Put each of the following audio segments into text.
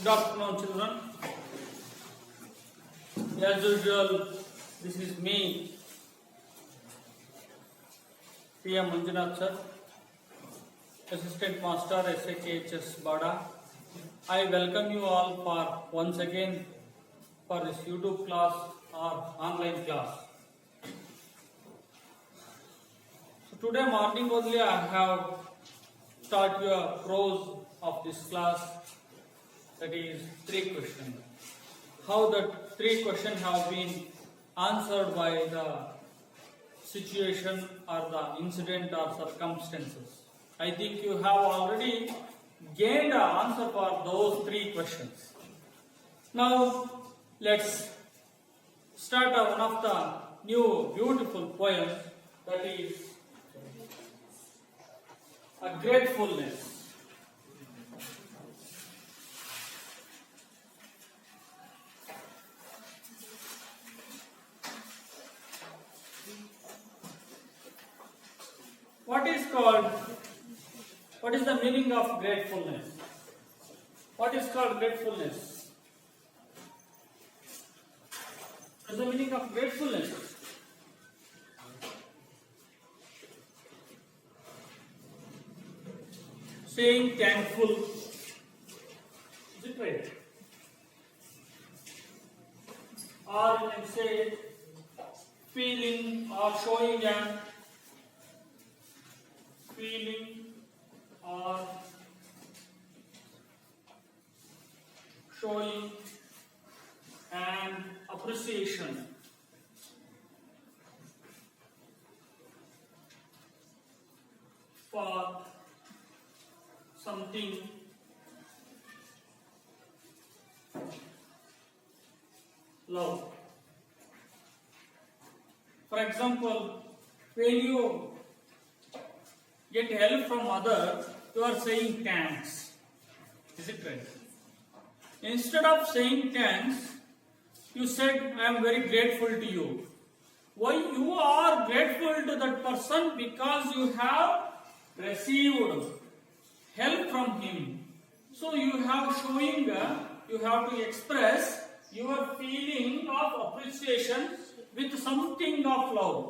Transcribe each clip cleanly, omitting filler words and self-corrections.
Good afternoon, children. As usual, this is me, PM Manjunath sir, Assistant Master SHHS Bada. I welcome you all for once again for this YouTube class or online class. So today morning only I have taught you a prose of this class, that is 3 questions. How the 3 questions have been answered by the situation or the incident or circumstances. I think you have already gained an answer for those 3 questions. Now let's start one of the new beautiful poems, that is a gratefulness. What is the meaning of gratefulness? What is called gratefulness? What is the meaning of gratefulness? Saying thankful. Is it right? Or you can say feeling or showing an feeling or showing an appreciation for something love. For example, when you get help from others, you are saying thanks. Is it right? Instead of saying thanks, you said, I am very grateful to you. Why you are grateful to that person? Because you have received help from him. So you have showing, you have to express your feeling of appreciation with something of love.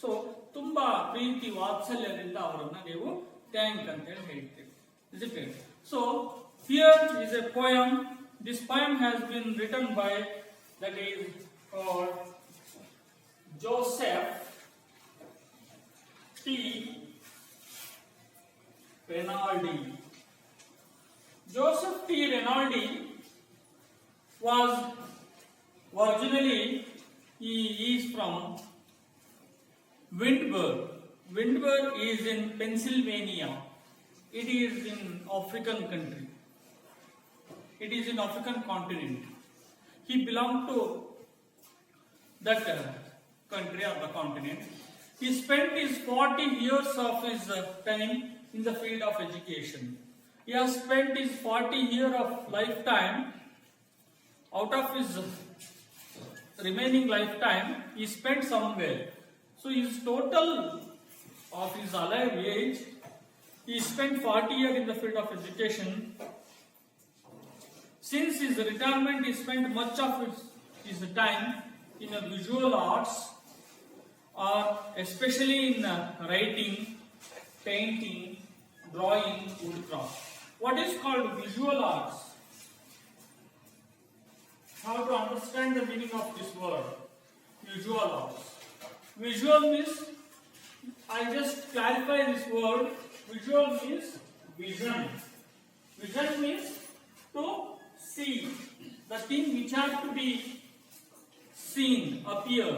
So ತುಂಬಾ ಪ್ರೀತಿ ವಾತ್ಸಲ್ಯದಿಂದ ಅವರನ್ನು ನೀವು thank ಅಂತ ಹೇಳಿ ಹೇಳ್ತೀವಿ. Is it right? So here is a poem. This poem has been written by, that is called Joseph T. Rinaldi. Joseph T. Rinaldi was originally, he is from Windberg. Windberg is in Pennsylvania. It is in African country. It is in African continent. He belonged to that country or the continent. He spent his 40 years of his time in the field of education. He has spent his 40 years of lifetime. Out of his remaining lifetime, he spent somewhere. So his total of his alive age, he spent 40 years in the field of education. Since his retirement, he spent much of his time in visual arts, or especially in writing, painting, drawing, woodcraft. What is called visual arts? How to understand the meaning of this word, visual arts. Visual means, I just clarify this word. Visual means vision. Vision means to see the thing which has to be seen, appear.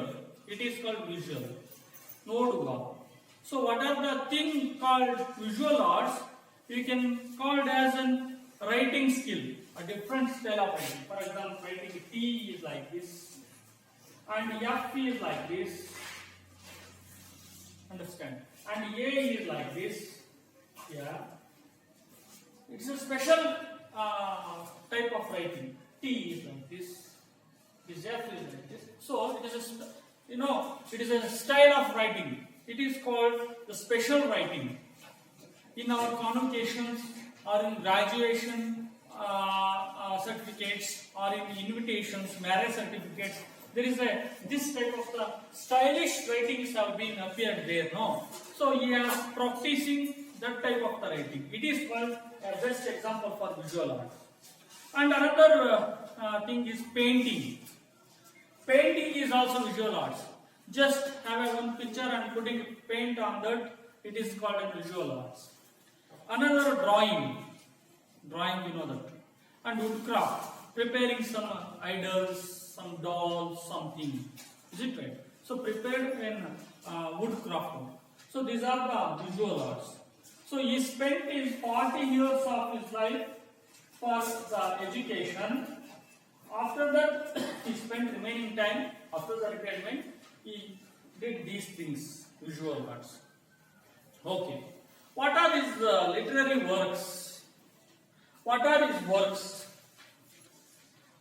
It is called visual. Noduva. So what are the thing called visual arts? You can call it as an writing skill, a different style of writing. For example, writing T is like this, and F is like this. Understand? And A is like this. Yeah. It's a special type of writing. T is like this. This F is like this. So it is it is a style of writing. It is called the special writing. In our convocations or in graduation certificates or in invitations, marriage certificates, there is this type of the stylish writings have been appeared there. No, so he is practicing that type of the writing. It is called a best example for visual art. And another thing is painting. Painting is also visual arts. Just have a one picture and putting paint on that, it is called a visual arts. Another drawing, you know that. And woodcraft, preparing some idols, some dolls, something. Is it right? So prepared in woodcraft. So these are the visual arts. So he spent his 40 years of his life for the education. After that, he spent remaining time after the retirement. He did these things, visual arts. Okay. What are his literary works? What are his works?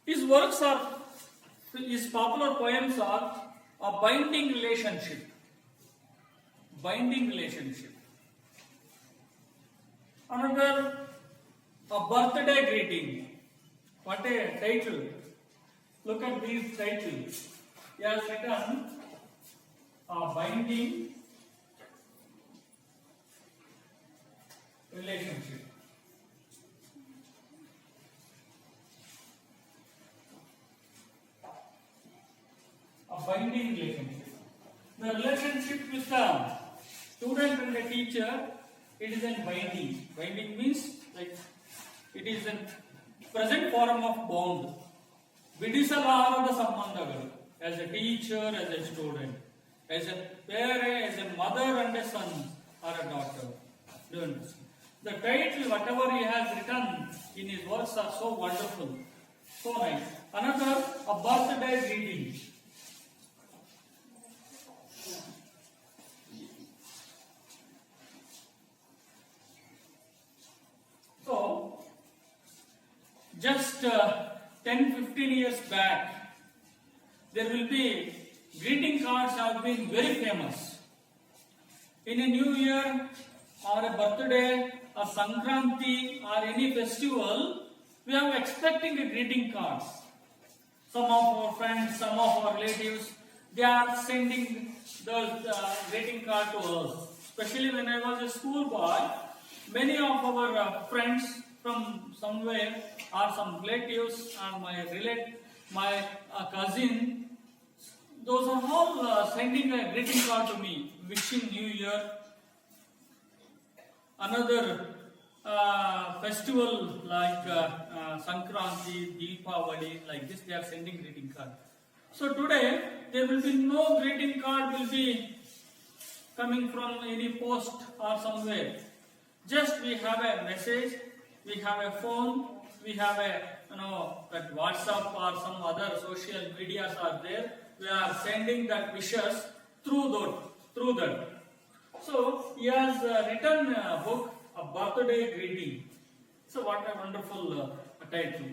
His works are, his popular poems are a binding relationship. Binding relationship. Another, a birthday greeting. What a title. Look at these titles. He has written a binding relationship. A binding relationship. The relationship with the student and the teacher, it is in binding. Binding means like it is in present form of bond. Vidisalaರದ ಸಂಬಂಧಗಳು as a teacher, as a student, as a parent, as a mother and a son or a daughter. Do you understand? The title, whatever he has written in his works are so wonderful, so nice. Another, a birthday greeting. So, just 10-15 years back, there will be greeting cards have been very famous. In a new year or a birthday or Sankranti or any festival, we are expecting a greeting cards. Some of our friends, some of our relatives, they are sending those greeting card to us. Especially when I was a school boy, many of our friends from somewhere or some relatives or my cousin, those are all sending a greeting card to me, wishing New Year. Another festival like Sankranti, Deepavali, like this, they are sending greeting card. So today there will be no greeting card will be coming from any post or somewhere. Just we have a message, we have a phone, we have a that WhatsApp or some other social medias are there. We are sending that wishes through that. So he has written a book, a birthday greeting. So what a wonderful title.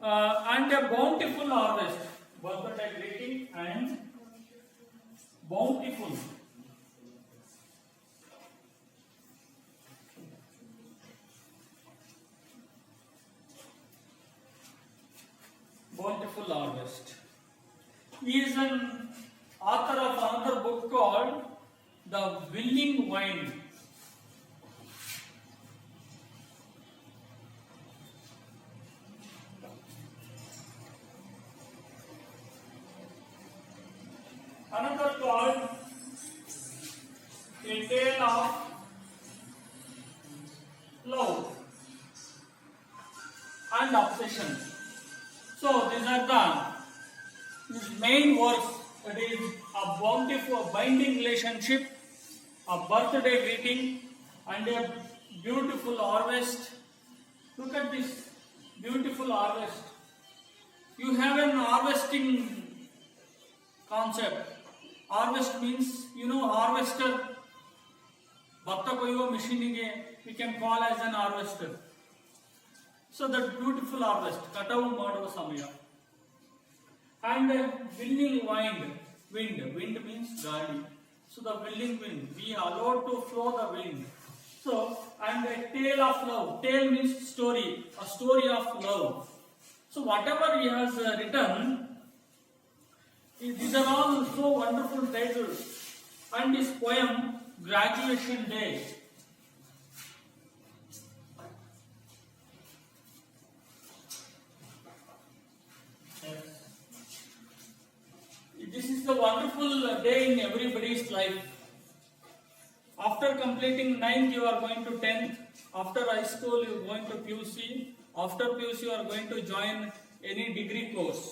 And a bountiful harvest. Birthday greeting and bountiful. Bountiful harvest. He is an author of another book called The Willing Wind. Another called A Tale of Love and Obsession. So these are the main works. That is a bountiful binding relationship, a birthday greeting, and a beautiful harvest. Look at this beautiful harvest. You have an harvesting concept. Harvest means, harvester. Bhatta koyo machine we can call as an harvester. So that beautiful harvest, katavu ಮಾಡುವ ಸಮಯ. And willing wind means gali. So the willing wind, we allow to flow the wind. So, and a tale of love. Tale means story, a story of love. So, whatever he has written, these are all so wonderful titles. And his poem, Graduation Day. This is the wonderful day in everybody's life. After completing 9th, you are going to 10th. After high school, you are going to PUC. After PUC, you are going to join any degree course.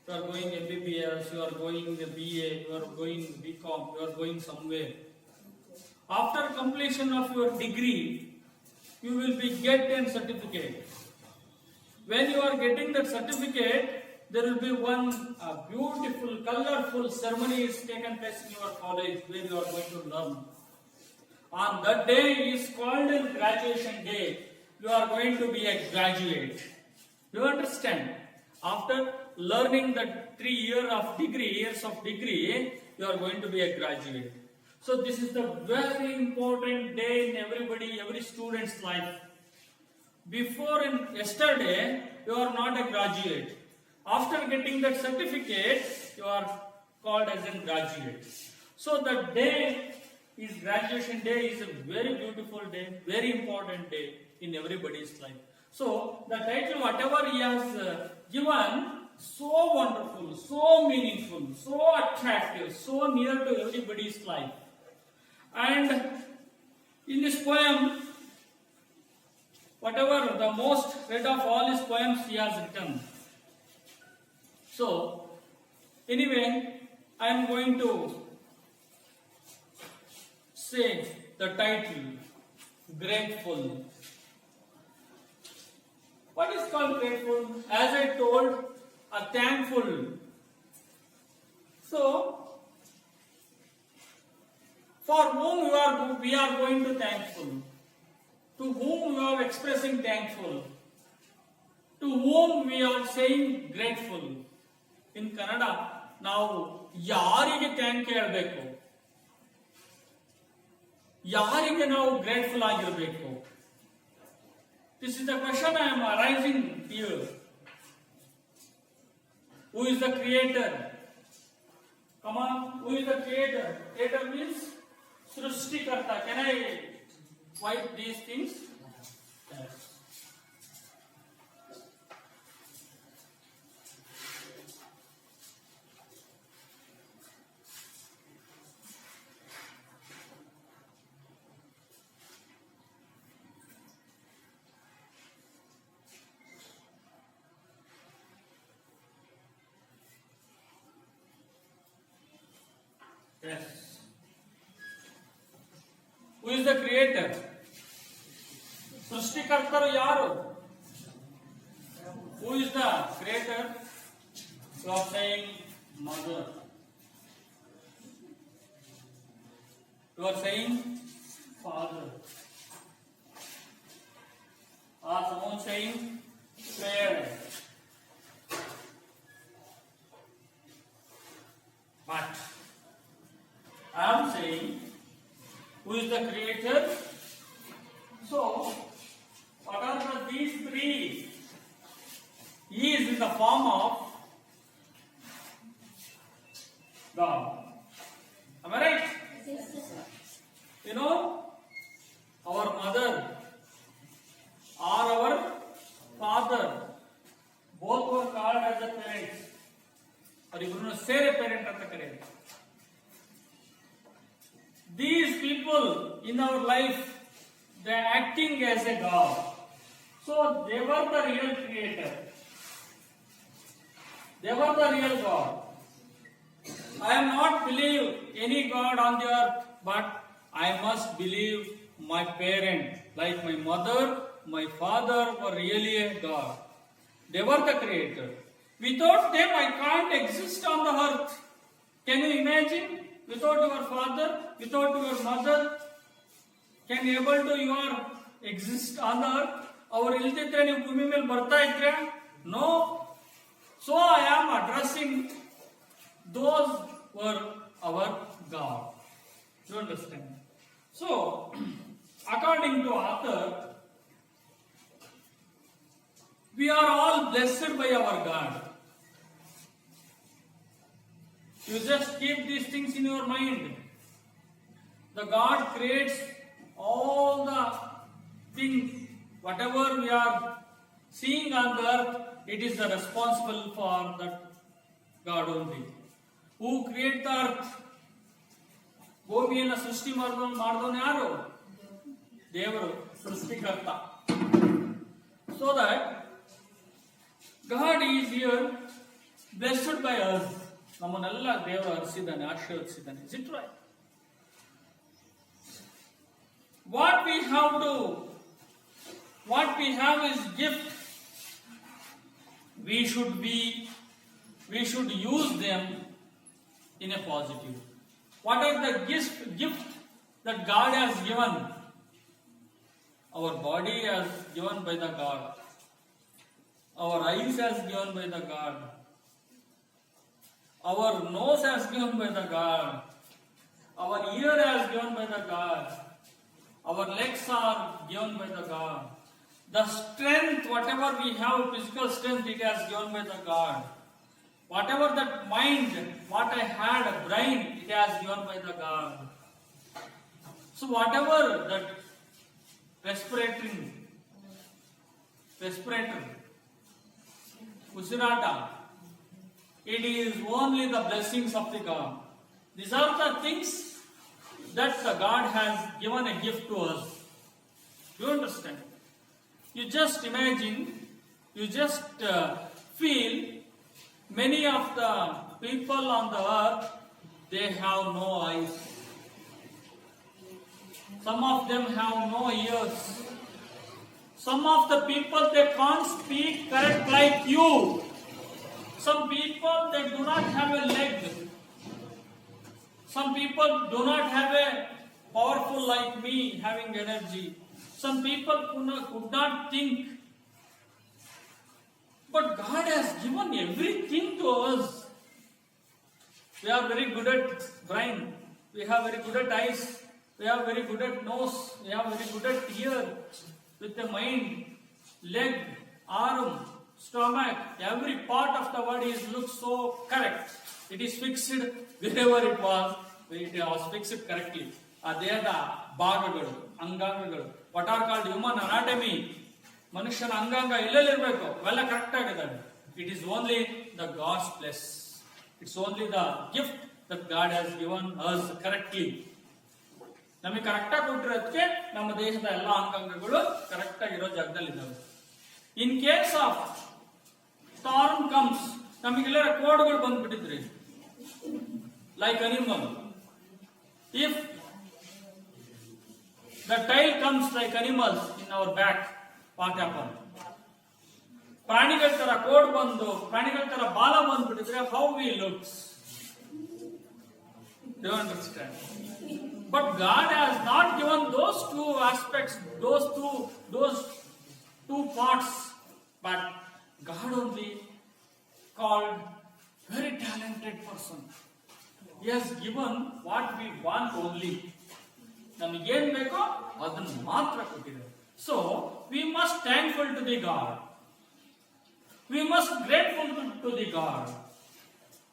You are going MBBS, you are going BA, you are going BCom, you are going somewhere. After completion of your degree, you will be getting certificate. When you are getting that certificate, there will be one beautiful, colorful ceremony is taken place in your college where you are going to learn. On that day is called graduation day. You are going to be a graduate. You understand? After learning that 3 years of degree, you are going to be a graduate. So this is the very important day in every student's life. Yesterday, you are not a graduate. After getting that certificate, you are called as a graduate. So the day is graduation day is a very beautiful day, very important day in everybody's life. So the title, whatever he has given, so wonderful, so meaningful, so attractive, so near to everybody's life. And in this poem, whatever the most read of all his poems he has written. So, anyway, I am going to say the title, Grateful. What is called grateful? As I told, thankful. So, for whom we are going to thankful? To whom we are expressing thankful? To whom we are saying grateful? In Kannada, ನಾವು ಯಾರಿಗೆ thank ಹೇಳಬೇಕು, ಯಾರಿಗೆ ನಾವು grateful ಆಗಿರಬೇಕು? This is the question I am arising here. Who is the creator? Come on, who is the creator? Creator means Srishtikarta. Can I wipe these things? Yes. Yes. Who is the creator? Srishtikartaru yaru? Who is the creator? You are saying mother. You are saying father. Or someone saying parent. But I am saying, who is the creator? So, what are these three? He is in the form of God. Am I right? You know, our mother or our father, both were called as the parents. Or you could say a parent at the parent. These people in our life, they are acting as a God. So they were the real creator. They were the real God. I am not believe any God on the earth, but I must believe my parent, like my mother, my father were really a God. They were the creator. Without them, I can't exist on the earth. Can you imagine? Without your father, without your mother, can you able to your exist on the earth? Our ilditre ನೀವು ಭೂಮಿ ಮೇಲೆ ಬರ್ತಾ ಇದ್ರೆ? No. So I am addressing those were our God. You understand? So according to author, we are all blessed by our God. You just keep these things in your mind. The God creates all the things, whatever we are seeing on the earth, it is the responsible for that God only. Who create the earth? ಭೂಮಿಯನ್ನು ಸೃಷ್ಟಿ ಮಾಡಿದವನು ಯಾರು? ದೇವರು, ಸೃಷ್ಟಿಕರ್ತ. So that God is here blessed by us. ನಮ್ಮನ್ನೆಲ್ಲ ದೇವರು ಹರಿಸಿದ್ದಾನೆ, ಆಶೀರ್ವದಿಸಿದ್ದಾನೆ. Is it right? What we have is gift. We should use them in a positive. What are the gift that God has given? Our body has given by the God. Our eyes has given by the God. Our nose has given by the God. Our ear has given by the God. Our legs are given by the God. The strength, whatever we have, physical strength, it has given by the God. Whatever that mind, what I had, a brain, it has given by the God. So whatever that respirator, usirata, it is only the blessings of the God. These are the things that the God has given a gift to us. Do you understand? You just imagine, you just feel many of the people on the earth, they have no eyes. Some of them have no ears. Some of the people, they can't speak correct like you. Some people, they do not have a leg. Some people do not have a powerful like me, having energy. Some people could not think. But God has given everything to us. We are very good at brain. We have very good at eyes. We are very good at nose. We are very good at ear. With the mind, leg, arm, stomach, every part of the body looks so correct. It is fixed wherever it was fixed correctly. They are the ಭಾಗಗಳು, ಅಂಗಾಂಗಗಳು. What are called human anatomy. ಮನುಷ್ಯನ ಅಂಗಾಂಗ ಎಲ್ಲೆಲ್ಲಿರಬೇಕು ಅವೆಲ್ಲ correct ಆಗಿದ್ದಾವೆ. It is only the God's bless. It's only the gift that God has given us correctly. ನಮಗೆ correct ಆಗಿ ಕೊಟ್ಟಿರೋದಕ್ಕೆ ನಮ್ಮ ದೇಹದ ಎಲ್ಲ ಅಂಗಾಂಗಗಳು ಕರೆಕ್ಟ್ ಆಗಿರೋ ಜಾಗದಲ್ಲಿ ಇದ್ದಾವೆ. In case of storm comes, ನಮಗೆಲ್ಲ ಕೋಡ್ಗಳು ಬಂದ್ಬಿಟ್ಟಿದ್ರಿ like animal. If the tail comes like animals in our back, what happen? ಪ್ರಾಣಿಗಳ ತರ ಕೋಡ್ ಬಂದು ಪ್ರಾಣಿಗಳ ತರ ಬಾಲ ಬಂದ್ಬಿಟ್ಟಿದ್ರೆ how we looks? Do you understand? But God has not given those two aspects, those two parts, but God only called very talented person. He has given what we want only. ನಮಗೇನ್ ಬೇಕೋ ಅದನ್ನು ಮಾತ್ರ ಕೊಟ್ಟಿದ್ದಾರೆ. So we must thankful to the God. We must grateful to the God.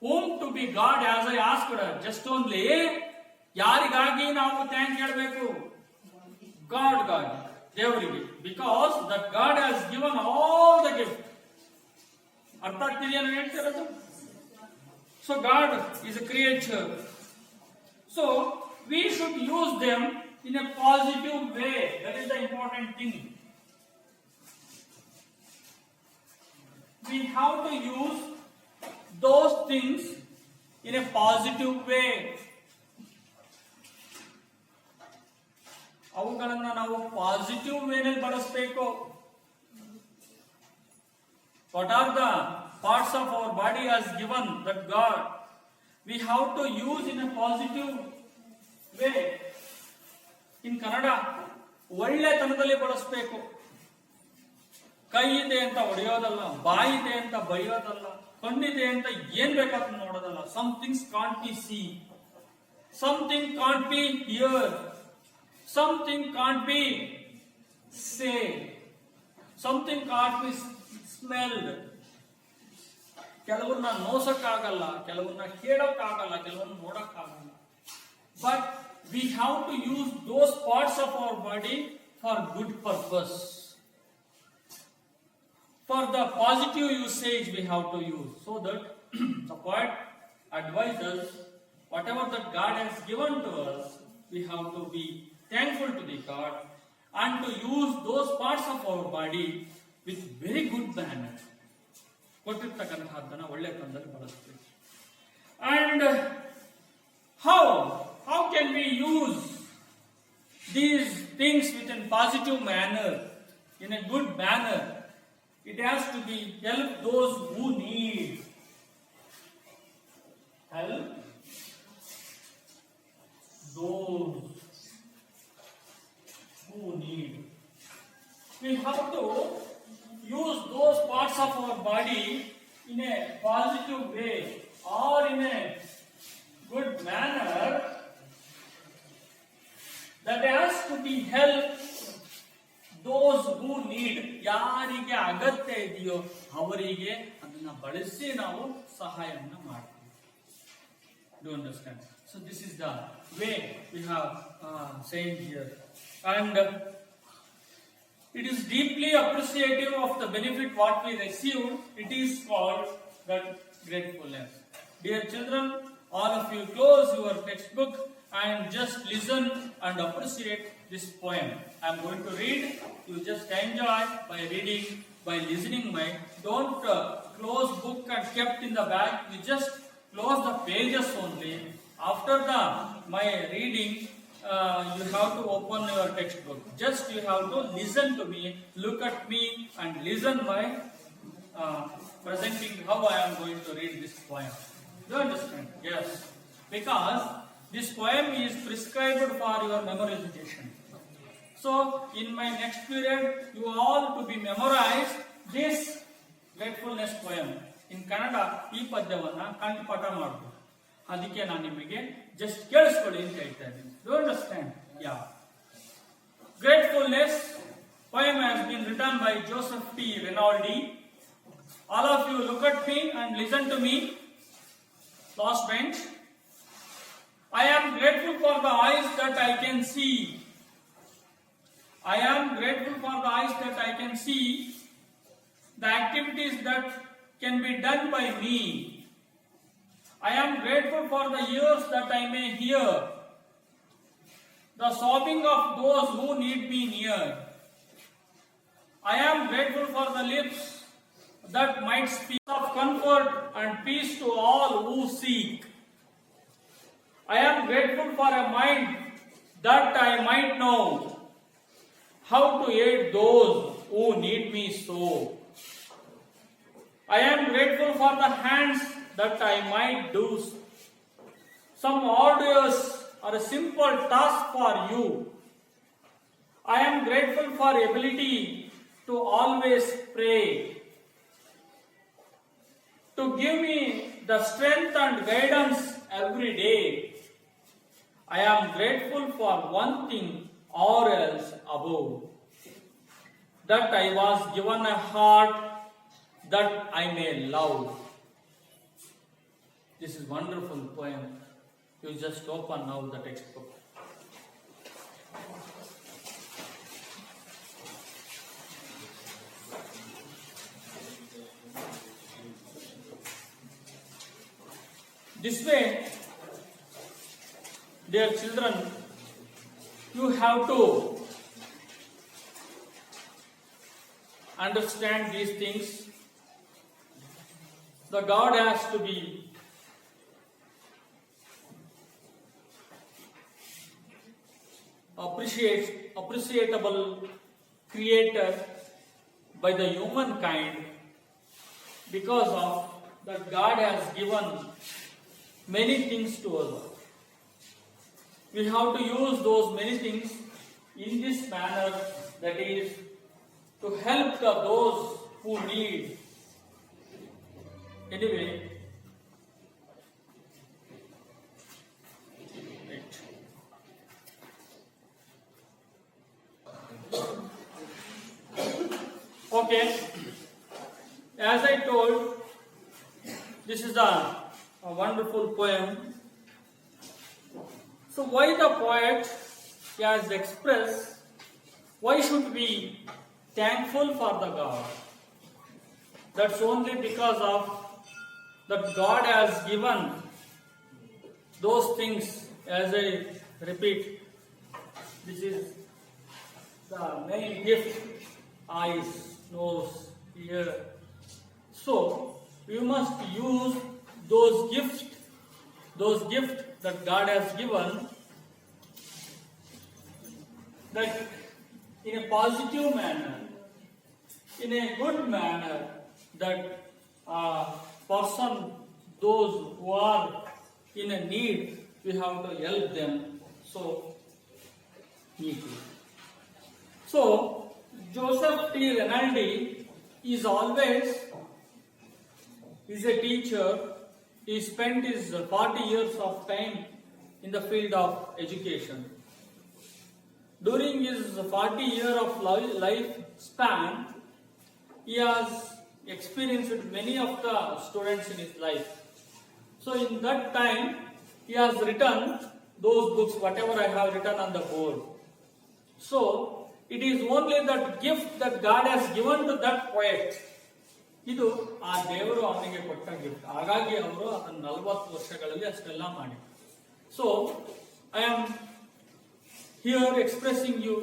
Whom to be God, as I asked just only, ಯಾರಿಗಾಗಿ ನಾವು thank ಹೇಳಬೇಕು? God, ದೇವರಿಗೆ. Because that God has given all the gift. ಅರ್ಥ ಆಗ್ತಿದೆಯಾ ನಾನು ಹೇಳ್ತಿರೋದು? So God is a creature. So we should use them in a positive way. That is the important thing. We have to use those things in a positive way. ಅವುಗಳನ್ನು ನಾವು positive ವೇನಲ್ಲಿ ಬಳಸಬೇಕು. What are the parts of our body has given that God? We have to use in a positive way. In Kannada, ಒಳ್ಳೆತನದಲ್ಲಿ ಬಳಸಬೇಕು. ಕೈ ಇದೆ ಅಂತ ಹೊಡೆಯೋದಲ್ಲ, ಬಾಯಿ ಇದೆ ಅಂತ ಬೈಯೋದಲ್ಲ, ಕಣ್ಣಿದೆ ಅಂತ ಏನ್ ಬೇಕಾದ್ರೂ ನೋಡೋದಲ್ಲ. Some things can't be seen, something can't be heard, something can't be said, something can't be smelled. ಕೆಲವನ್ನ ನೋಸಕ್ಕಾಗಲ್ಲ, ಕೆಲವನ್ನ ಕೇಳಕ್ಕಾಗಲ್ಲ, ಕೆಲವನ್ನ ನೋಡಕ್ಕಾಗಲ್ಲ. But we have to use those parts of our body for good purpose. For the positive usage we have to use, so that the poet advises whatever that God has given to us, we have to be thankful to the God and to use those parts of our body with very good manner. ಕೊಟ್ಟಿರ್ತಕ್ಕಂಥದ್ದನ್ನು ಒಳ್ಳೆ ಕ್ರಮದಲ್ಲಿ ಬಳಸ್ತೀವಿ. And how can we use these things in positive manner, in a good manner? It has to be help those who need. Help those who need. We have to use those parts of our body in a positive way or in a good manner that has to be help those who need. ಯಾರಿಗೆ ಅಗತ್ಯ ಇದೆಯೋ ಅವರಿಗೆ ಅದನ್ನ ಬಳಸಿ ನಾವು ಸಹಾಯವನ್ನು ಮಾಡ್ತೀವಿ. Do you understand? So this is the way we have saying here, and it is deeply appreciative of the benefit what we receive. It is called that gratefulness. Dear children, all of you close your textbook and just listen and appreciate this poem. I am going to read. You just enjoy by reading, by listening. Don't close book and kept in the bag. You just close the pages only. After my reading, you have to open your textbook. Just you have to listen to me, look at me, and listen my presenting how I am going to read this poem. Do you understand? Yes, because this poem is prescribed for your memorization. So in my next period, you all to be memorized this gratefulness poem. In Kannada, ಈ ಪದ್ಯವನ್ನ ಕಂಠಪಾಠ ಮಾಡಬೇಕು. ಅದಕ್ಕೆ ನಾನು ನಿಮಗೆ just ಕೇಳಿಸ್ಕೊಳ್ಳಿ ಅಂತ ಹೇಳ್ತಾ ಇದ್ದೀನಿ. Do you understand? Yeah. Gratefulness poem has been written by Joseph P. Rinaldi. All of you look at me and listen to me. Last bench. I am grateful for the eyes that I can see. I am grateful for the eyes that I can see. The activities that can be done by me. I am grateful for the ears that I may hear, the sobbing of those who need me near. I am grateful for the lips that might speak of comfort and peace to all who seek. I am grateful for a mind that I might know how to aid those who need me so. I am grateful for the hands that I might do some arduous or a simple task for you. I am grateful for ability to always pray, to give me the strength and guidance every day. I am grateful for one thing or else above, that I was given a heart that I may love. This is wonderful poem. You just open now the textbook. This way, dear children, you have to understand these things. The God has to be appreciable creator by the humankind, because of that God has given many things to us. We have to use those many things in this manner, that is to help those who need. Anyway, Okay, as I told, this is a wonderful poem. So why the poet has expressed, why should we thankful for the God? That's only because of that God has given those things, as I repeat, this is the main gift, eyes, nose, ear. So we must use those gifts that God has given, that in a positive manner, in a good manner, that person, those who are in a need, we have to help them so neatly. So Joseph T. Rinaldi is a teacher. He spent his 40 years of time in the field of education. During his 40 year of life span, he has experienced many of the students in his life. So in that time, he has written those books, whatever I have written on the board. So it is only that gift that God has given to that poet. ಇದು ಆ ದೇವರು ಅವನಿಗೆ ಕೊಟ್ಟ gift. ಹಾಗಾಗಿ ಅವರು ಅದನ್ನು 40 ವರ್ಷಗಳಲ್ಲಿ ಅಷ್ಟೆಲ್ಲ ಮಾಡಿ. So I am here expressing you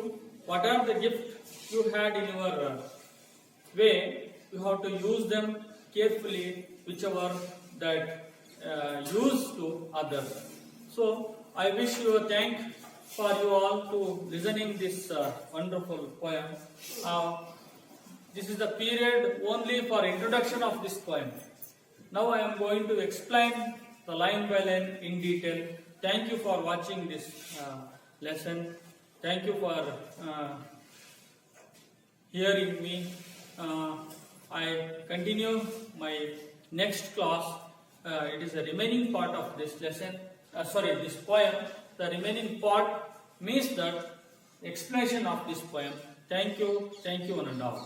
what are the gifts you had in your way. You have to use them carefully, whichever that use to others. So I wish you a thank for you all to listening this wonderful poem. This is the period only for introduction of this poem. Now I am going to explain the line by line in detail. Thank you for watching this lesson. Thank you for hearing me. I continue my next class. It is the remaining part of this lesson. This poem. The remaining part means that explanation of this poem. Thank you one and all.